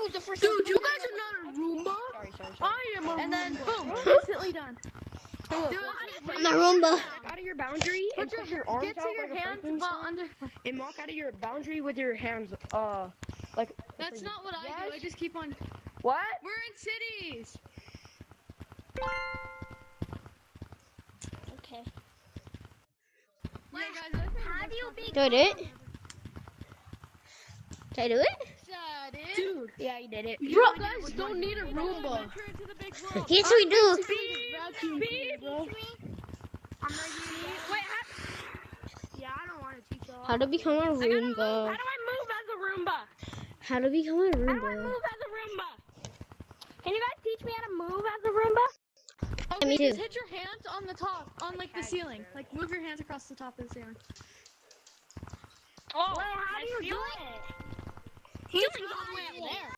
was the first Dude, one. you guys are not a Roomba. Sorry. I am a Roomba. And then boom, instantly done. Dude, I'm a Roomba. Out of your boundary and put your arms Get to out your like hands a Frankenstein, while under. and walk out of your boundary with your hands, like. That's not what I do. I just keep on. What? We're in cities. Okay. Yeah, guys, How do you be? Did I do it? Did I do it? Dude, Yeah, you did it. You guys don't need a Roomba. venture into the big world. Yes, we do. Vacuum cleaner, bro. I'm ready. Wait, yeah, I don't want to teach y'all. How to become a How do Roomba. I move as a Roomba? How to become a How do I Roomba. move as a Roomba? Can you guys teach me how to move as a Roomba? Okay, Me too. just hit your hands on the top, on like the ceiling. Like move your hands across the top of the ceiling. Oh, wait, how do you do it? He's all the way up there.